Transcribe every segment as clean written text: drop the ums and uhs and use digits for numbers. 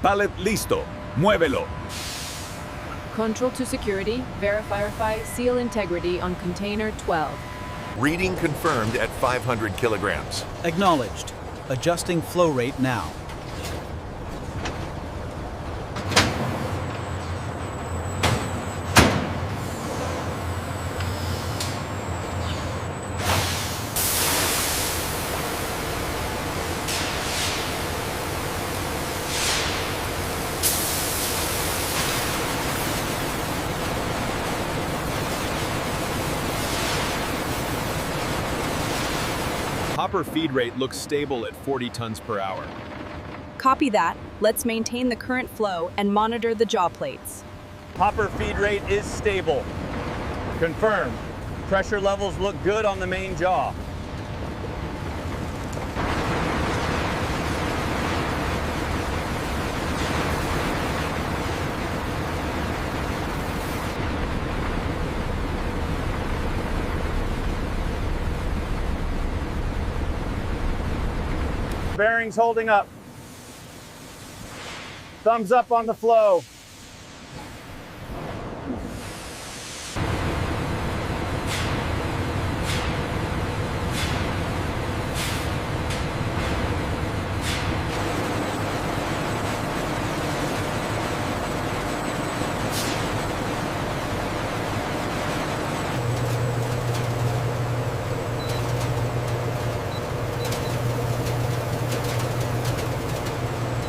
Pallet listo. Muévelo. Control to security. Verify seal integrity on container 12. Reading confirmed at 500 kilograms. Acknowledged. Adjusting flow rate now. Hopper feed rate looks stable at 40 tons per hour. Copy that. Let's maintain the current flow and monitor the jaw plates. Hopper feed rate is stable. Confirmed. Pressure levels look good on the main jaw. Bearings holding up. Thumbs up on the flow.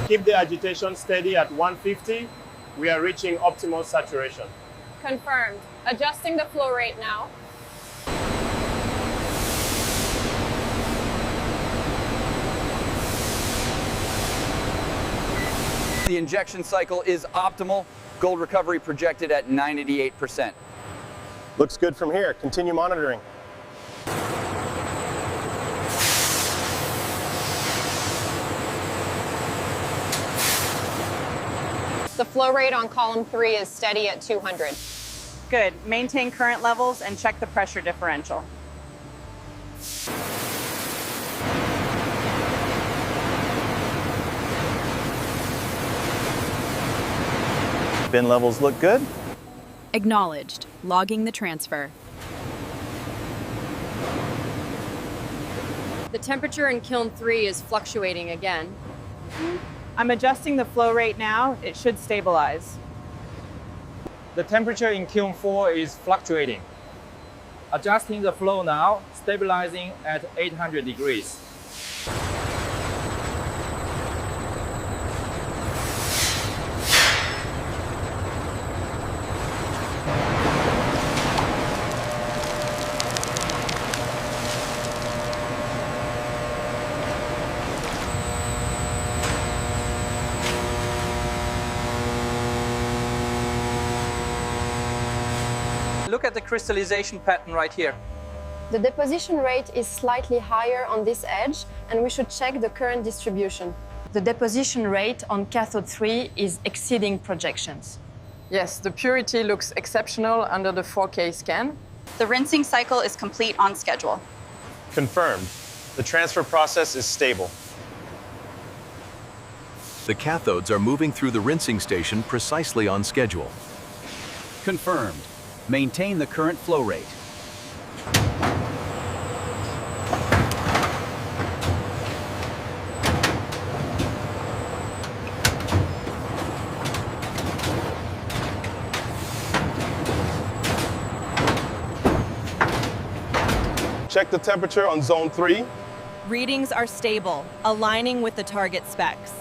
Keep the agitation steady at 150. We are reaching optimal saturation. Confirmed. Adjusting the flow rate now. The injection cycle is optimal. Gold recovery projected at 98%. Looks good from here. Continue monitoring. The flow rate on column 3 is steady at 200. Good. Maintain current levels and check the pressure differential. Bin levels look good. Acknowledged. Logging the transfer. The temperature in kiln 3 is fluctuating again. I'm adjusting the flow rate now. It should stabilize. The temperature in kiln 4 is fluctuating. Adjusting the flow now, stabilizing at 800 degrees. Look at the crystallization pattern right here. The deposition rate is slightly higher on this edge, and we should check the current distribution. The deposition rate on cathode 3 is exceeding projections. Yes, the purity looks exceptional under the 4K scan. The rinsing cycle is complete on schedule. Confirmed. The transfer process is stable. The cathodes are moving through the rinsing station precisely on schedule. Confirmed. Maintain the current flow rate. Check the temperature on zone 3. Readings are stable, aligning with the target specs.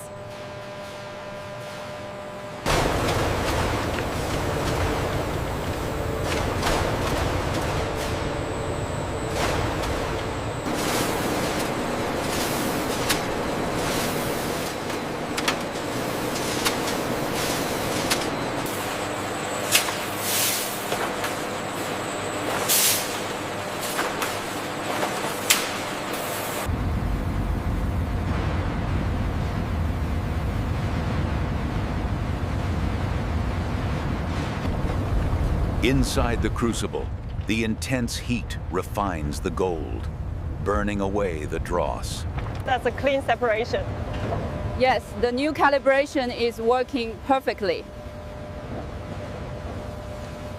Inside the crucible, the intense heat refines the gold, burning away the dross. That's a clean separation. Yes, the new calibration is working perfectly.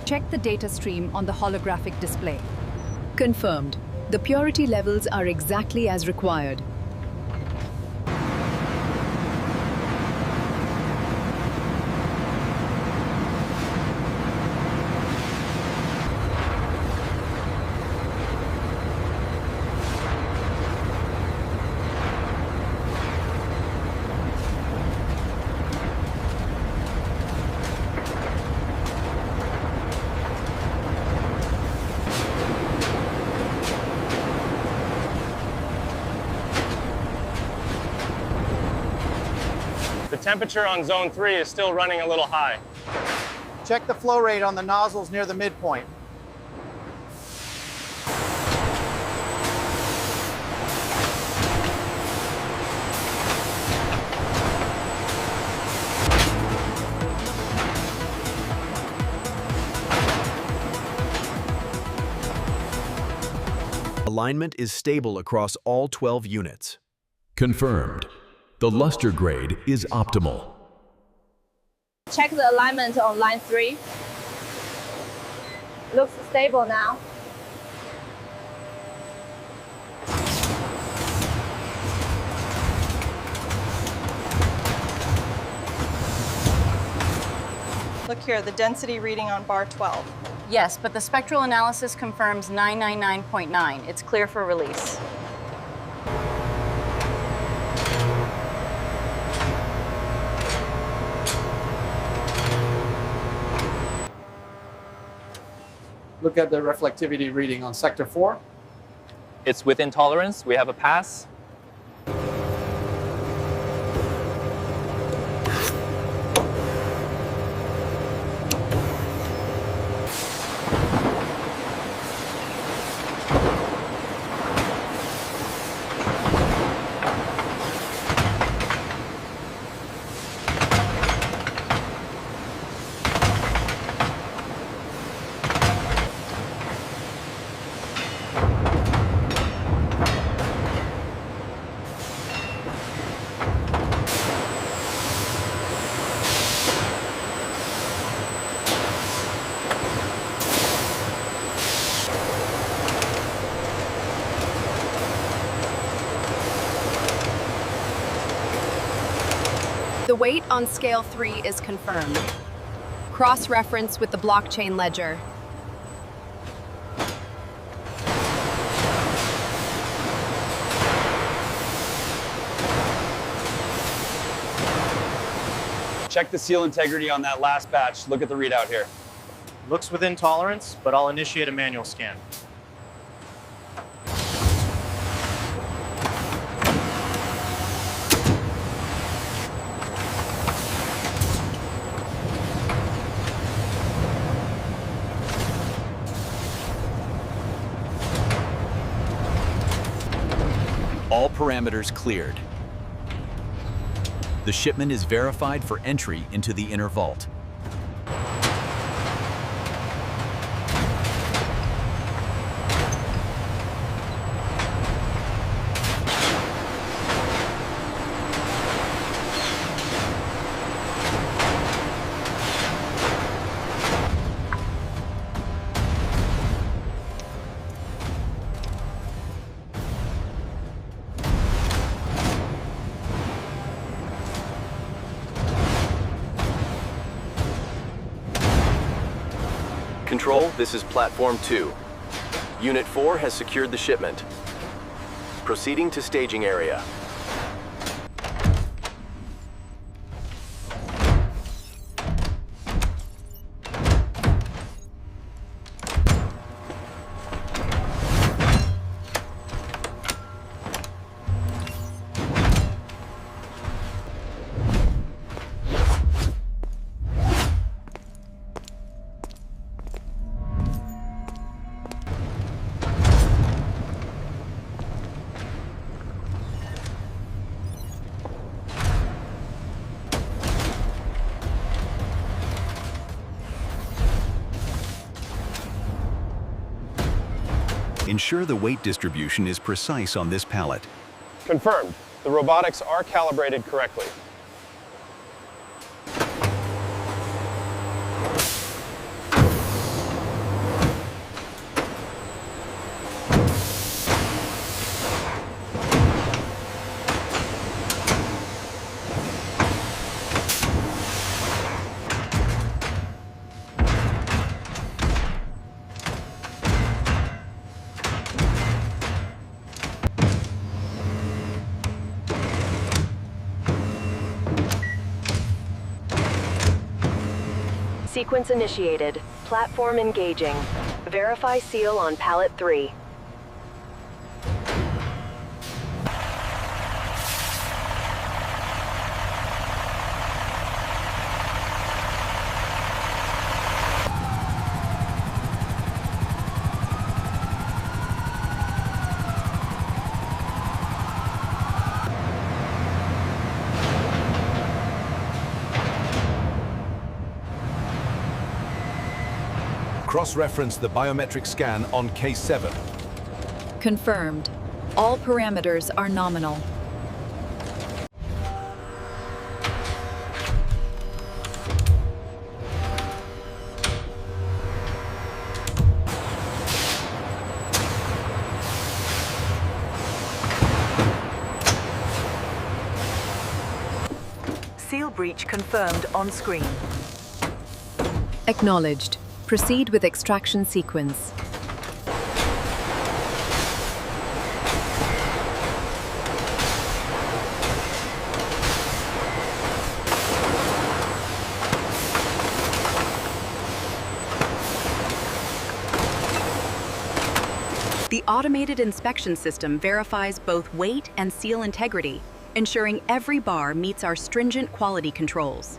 Check the data stream on the holographic display. Confirmed. The purity levels are exactly as required. The temperature on zone 3 is still running a little high. Check the flow rate on the nozzles near the midpoint. Alignment is stable across all 12 units. Confirmed. The luster grade is optimal. Check the alignment on line 3. Looks stable now. Look here, the density reading on bar 12. Yes, but the spectral analysis confirms 999.9. It's clear for release. Look at the reflectivity reading on sector 4. It's within tolerance. We have a pass. The weight on scale 3 is confirmed. Cross-reference with the blockchain ledger. Check the seal integrity on that last batch. Look at the readout here. Looks within tolerance, but I'll initiate a manual scan. All parameters cleared. The shipment is verified for entry into the inner vault. Control, this is Platform 2. Unit 4 has secured the shipment. Proceeding to staging area. Ensure the weight distribution is precise on this pallet. Confirmed. The robotics are calibrated correctly. Sequence initiated. Platform engaging. Verify seal on pallet 3. Cross-reference the biometric scan on case 7. Confirmed. All parameters are nominal. Seal breach confirmed on screen. Acknowledged. Proceed with extraction sequence. The automated inspection system verifies both weight and seal integrity, ensuring every bar meets our stringent quality controls.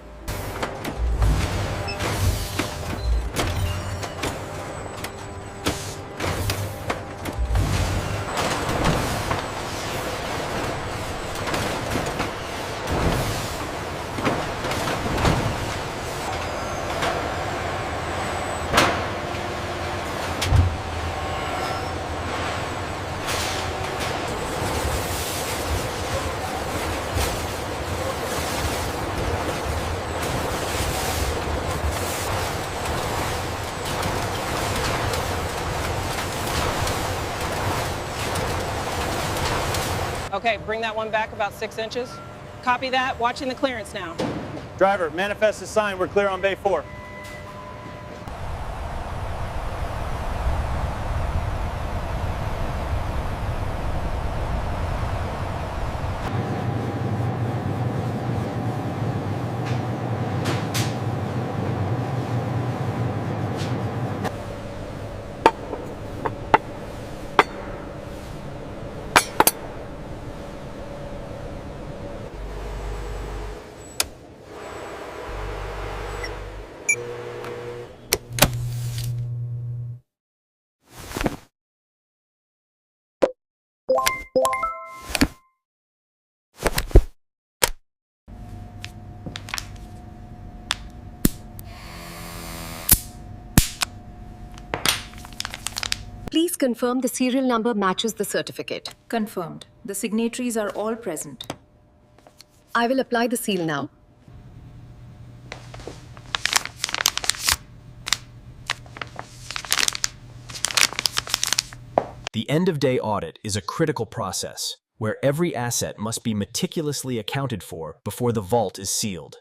Okay, bring that one back about 6 inches. Copy that, watching the clearance now. Driver, manifest is signed. We're clear on bay 4. Please confirm the serial number matches the certificate. Confirmed. The signatories are all present. I will apply the seal now. The end-of-day audit is a critical process where every asset must be meticulously accounted for before the vault is sealed.